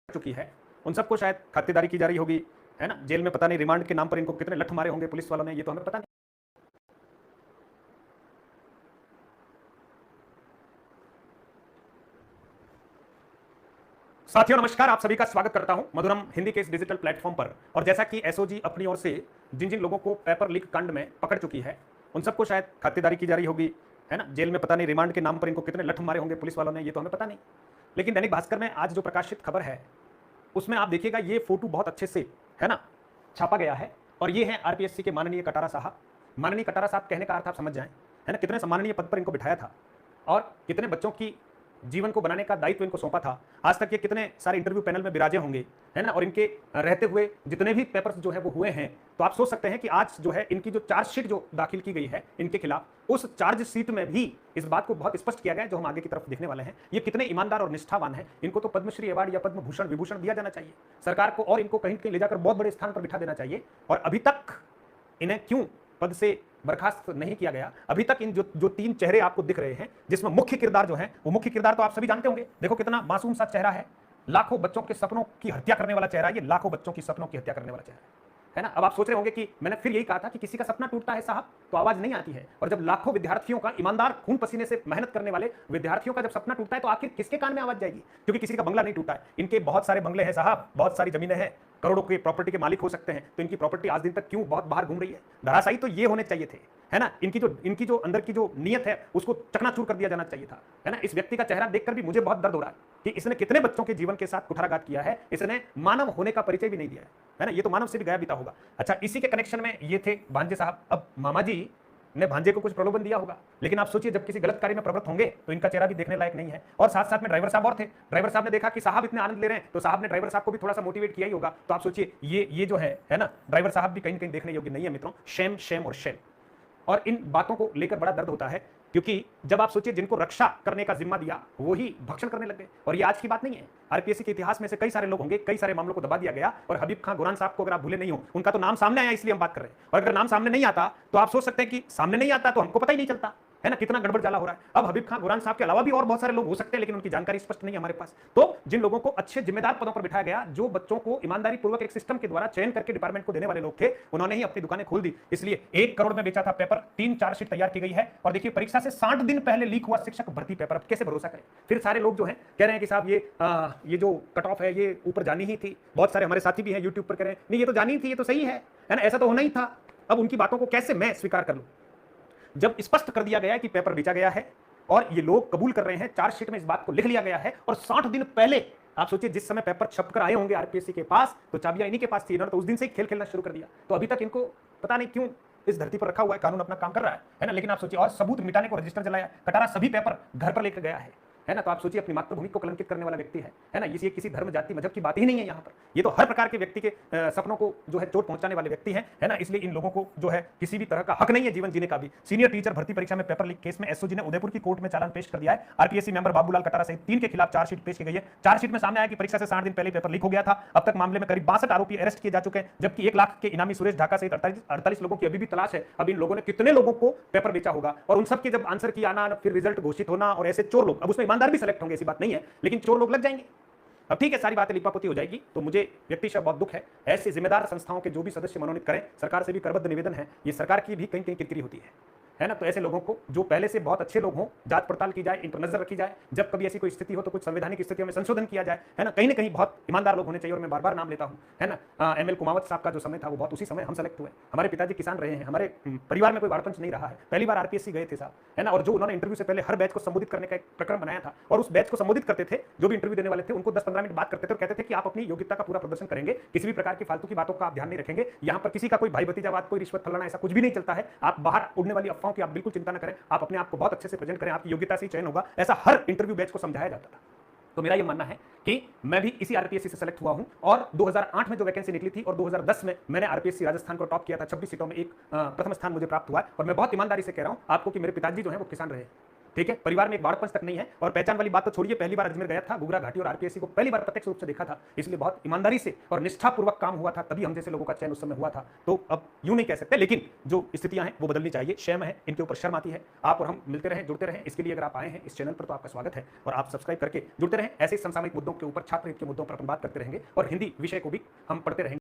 चुकी है, उन सबको शायद खातिरदारी की जा रही होगी, है ना। जेल में पता नहीं रिमांड के नाम पर इनको कितने लठ मारे होंगे पुलिस वालों ने, ये तो हमें पता नहीं। साथियों नमस्कार, आप सभी का स्वागत करता हूं मधुरम हिंदी के इस डिजिटल प्लेटफॉर्म पर। और जैसा कि एसओजी अपनी ओर से जिन जिन लोगों को पेपर लीक कांड में पकड़ चुकी है, उन सबको शायद खातिरदारी की जा रही होगी, है ना। जेल में पता नहीं रिमांड के नाम पर इनको कितने लठ मारे होंगे पुलिस वालों ने, ये तो हमें पता नहीं। लेकिन दैनिक भास्कर में आज जो प्रकाशित खबर है उसमें आप देखिएगा, ये फोटो बहुत अच्छे से, है ना, छापा गया है। और ये है आरपीएससी के माननीय कटारा साहब। माननीय कटारा साहब कहने का अर्थ आप समझ जाएं, है ना, कितने सम्माननीय पद पर इनको बिठाया था और कितने बच्चों की जीवन को बनाने का दायित्व इनको सौंपा था। आज तक ये कितने सारे इंटरव्यू पैनल में विराजे होंगे, है ना। और इनके रहते हुए जितने भी पेपर्स जो है वो हुए हैं, तो आप सोच सकते हैं कि आज जो है इनकी जो चार्जशीट जो दाखिल की गई है इनके खिलाफ, उस चार्जशीट में भी इस बात को बहुत स्पष्ट किया गया है, जो हम आगे की तरफ देखने वाले हैं। ये कितने ईमानदार और निष्ठावान हैं। इनको तो पद्मश्री अवार्ड या पद्म भूषण विभूषण दिया जाना चाहिए सरकार को, और इनको कहीं कहीं ले जाकर बहुत बड़े स्थान पर बिठा देना चाहिए। और अभी तक इन्हें क्यों पद से बर्खास्त नहीं किया गया? अभी तक इन जो तीन चेहरे आपको दिख रहे हैं, जिसमें मुख्य किरदार जो है वो मुख्य किरदार तो आप सभी जानते होंगे। देखो कितना मासूम सा चेहरा है, लाखों बच्चों के सपनों की हत्या करने वाला चेहरा, ये लाखों बच्चों की सपनों की हत्या करने वाला चेहरा है ना। अब आप सोच रहे होंगे कि मैंने फिर यही कहा था कि किसी का सपना टूटता है साहब तो आवाज नहीं आती है। और जब लाखों विद्यार्थियों का, ईमानदार खून पसीने से मेहनत करने वाले विद्यार्थियों का जब सपना टूटता है तो आखिर किसके कान में आवाज जाएगी? क्योंकि किसी का बंगला नहीं टूटा है, इनके बहुत सारे बंगले हैं साहब, बहुत सारी जमीनें हैं, करोड़ों की प्रॉपर्टी के मालिक हो सकते हैं। तो इनकी प्रॉपर्टी आज दिन तक क्यों बहुत बाहर घूम रही है? धराशायी तो ये होने चाहिए थे, है ना। इनकी जो अंदर की जो नीयत है उसको चकनाचूर कर दिया जाना चाहिए था, है ना। इस व्यक्ति का चेहरा देखकर भी मुझे बहुत दर्द हो रहा है कि इसने कितने बच्चों के जीवन के साथ कुठाराघात किया है, इसने मानव होने का परिचय भी नहीं दिया है ना। ये तो मानव से भी गया बीता होगा। अच्छा, इसी के कनेक्शन में ये थे भांजे साहब। अब मामा जी ने भांजे को कुछ प्रलोभन दिया होगा, लेकिन आप सोचिए जब किसी गलत कार्य में प्रवृत्त होंगे तो इनका चेहरा भी देखने लायक नहीं है। और साथ साथ में ड्राइवर साहब और थे। ड्राइवर साहब ने देखा कि साहब इतने आनंद ले रहे हैं तो साहब ने ड्राइवर साहब को भी थोड़ा सा मोटिवेट किया ही होगा। तो आप सोचिए ये जो है ना, ड्राइवर साहब भी कहीं कहीं देखने योग्य नहीं है मित्रों। शेम शेम और शेम। और इन बातों को लेकर बड़ा दर्द होता है, क्योंकि जब आप सोचिए जिनको रक्षा करने का जिम्मा दिया वो ही भक्षण करने लग गए। और ये आज की बात नहीं है, आरपीएससी के इतिहास में से कई सारे लोग होंगे, कई सारे मामलों को दबा दिया गया। और हबीब खां गुरान साहब को अगर आप भूले नहीं हो, उनका तो नाम सामने आया इसलिए हम बात कर रहे हैं। और अगर नाम सामने नहीं आता तो आप सोच सकते हैं कि सामने नहीं आता तो हमको पता ही नहीं चलता, है ना, कितना गड़बड़ जाला हो रहा है। अब हबीब खां गुरान साहब के अलावा भी और बहुत सारे लोग हो सकते हैं, लेकिन उनकी जानकारी स्पष्ट नहीं है हमारे पास। तो जिन लोगों को अच्छे जिम्मेदार पदों पर बिठाया गया, जो बच्चों को ईमानदारी पूर्वक एक सिस्टम के द्वारा चयन करके डिपार्टमेंट को देने वाले लोग थे, उन्होंने ही अपनी दुकानें खोल दी। इसलिए 1 करोड़ में बेचा था पेपर, 3 चार्जशीट तैयार की गई है। और देखिए परीक्षा से 60 दिन पहले लीक हुआ शिक्षक भर्ती पेपर, अब कैसे भरोसा करें? फिर सारे लोग जो हैं कह रहे हैं कि साहब ये जो कट ऑफ है ये ऊपर जानी ही थी। बहुत सारे हमारे साथी भी हैं यूट्यूब पर कह रहे हैं नहीं ये तो जानी ही थी, ये तो सही है ना, ऐसा तो होना ही था। अब उनकी बातों को कैसे मैं स्वीकार कर लूं जब स्पष्ट कर दिया गया है कि पेपर बेचा गया है और ये लोग कबूल कर रहे हैं, चार्जशीट में इस बात को लिख लिया गया है। और 60 दिन पहले आप सोचिए जिस समय पेपर छपकर आए होंगे आरपीएससी के पास, तो चाबियां इन्हीं के पास थी। इन्होंने तो उस दिन से ही खेल खेलना शुरू कर दिया। तो अभी तक इनको पता नहीं क्यों इस धरती पर रखा हुआ है, कानून अपना काम कर रहा है ना। लेकिन आप सोचिए, और सबूत मिटाने को रजिस्टर जलाया, कटारा सभी पेपर घर पर लेकर गया है ना। तो आप सोचिए अपनी मातृभूमि को कलंकित करने वाला व्यक्ति है ना। ये किसी धर्म जाति मजहब की बात ही नहीं है यहाँ पर। ये तो हर प्रकार के व्यक्ति के सपनों को जो है चोट पहुंचाने वाले व्यक्ति है ना। इसलिए इन लोगों को जो है किसी भी तरह का हक नहीं है जीवन जीने का भी। सीनियर टीचर भर्ती परीक्षा में पेपर लीक केस में एसओजी ने उदयपुर की कोर्ट में चालान पेश कर दिया है। आरपीएससी मेंबर बाबूलाल कटारा सहित 3 के खिलाफ चार्जशीट पेश की गई है। चार्जशीट में सामने आया कि परीक्षा से 60 दिन पहले पेपर लीक हो गया था। अब तक मामले में करीब 62 आरोपी अरेस्ट किए जा चुके हैं, जबकि 1 लाख के इनामी सुरेश ढाका सहित 48 लोगों की अभी भी तलाश है। अब इन लोगों ने कितने लोगों को पेपर बेचा होगा, और उन सबके जब आंसर की आना, फिर रिजल्ट घोषित होना, और ऐसे चोर लोग, अब उसमें ईमानदार भी सेलेक्ट होंगे ऐसी बात नहीं है, लेकिन चोर लोग लग जाएंगे। अब ठीक है, सारी बातें लिपापोती हो जाएगी। तो मुझे व्यक्तिशः बहुत दुख है। ऐसी जिम्मेदार संस्थाओं के जो भी सदस्य मनोनीत करें, सरकार से भी करबद्ध निवेदन है, ये सरकार की भी कहीं कहीं किरकिरी होती है ना। तो ऐसे लोगों को, जो पहले से बहुत अच्छे लोग हों, जांच पड़ताल की जाए, इन पर नजर रखी जाए। जब कभी ऐसी कोई स्थिति हो तो कुछ संवैधानिक स्थितियों में संशोधन किया जाए, है ना। कहीं ना कहीं बहुत ईमानदार लोग होने चाहिए। और मैं बार बार नाम लेता हूं, है ना, एमएल कुमावत साहब का जो समय था वो बहुत उसी समय हम सेलेक्ट हुए। हमारे पिताजी किसान रहे हैं, हमारे परिवार में कोई वारपंच नहीं रहा है, पहली बार आरपीएससी गए थे साहब, है ना। और जो उन्होंने इंटरव्यू से पहले हर बैच को संबोधित करने का एक प्रकरण बनाया था, और उस बैच को संबोधित करते थे, जो भी इंटरव्यू देने वाले थे उनको 10-15 मिनट बात करते थे और कहते थे कि आप अपनी योग्यता का पूरा प्रदर्शन करेंगे, किसी भी प्रकार की फालतू की बातों का आप ध्यान नहीं रखेंगे। यहाँ पर किसी का कोई भाई भतीजावाद, कोई रिश्वत फलाना, ऐसा कुछ भी नहीं चलता है। आप बाहर उड़ने वाली अफवाहों की आप बिल्कुल चिंता न करें, आप अपने आप को बहुत अच्छे से प्रेजेंट करें, आपकी योग्यता से चयन होगा, ऐसा हर इंटरव्यू बैच को समझाया जाता था। तो मेरा ये मानना है कि मैं भी इसी आरपीएससी से सेलेक्ट हुआ हूं, और 2008 में जो वैकेंसी निकली थी और 2010 में मैंने आरपीएससी राजस्थान को टॉप किया था, 26 सीटों में एक प्रथम स्थान मुझे प्राप्त हुआ है। और मैं बहुत ईमानदारी से कह रहा हूं आपको कि मेरे पिताजी जो है वो किसान रहे, ठीक है, परिवार में एक बाड़पंच तक नहीं है। और पहचान वाली बात तो छोड़िए, पहली बार अजमेर गया था, घुघरा घाटी और आरपीएससी को पहली बार प्रत्यक्ष रूप से देखा था, इसलिए बहुत ईमानदारी से और निष्ठापूर्वक काम हुआ था, तभी हम जैसे लोगों का चयन उस समय हुआ था। तो अब यूं नहीं कह सकते, लेकिन जो स्थितियां हैं वो बदलनी चाहिए। शर्म है, इनके ऊपर शर्म आती है। आप और हम मिलते रहें, जुड़ते रहें, इसके लिए अगर आप आए हैं इस चैनल पर तो आपका स्वागत है, और आप सब्सक्राइब करके जुड़ते रहें। ऐसे समसामयिक मुद्दों के ऊपर, छात्र हित के मुद्दों पर अपन बात करते रहेंगे और हिंदी विषय को भी हम पढ़ते रहेंगे।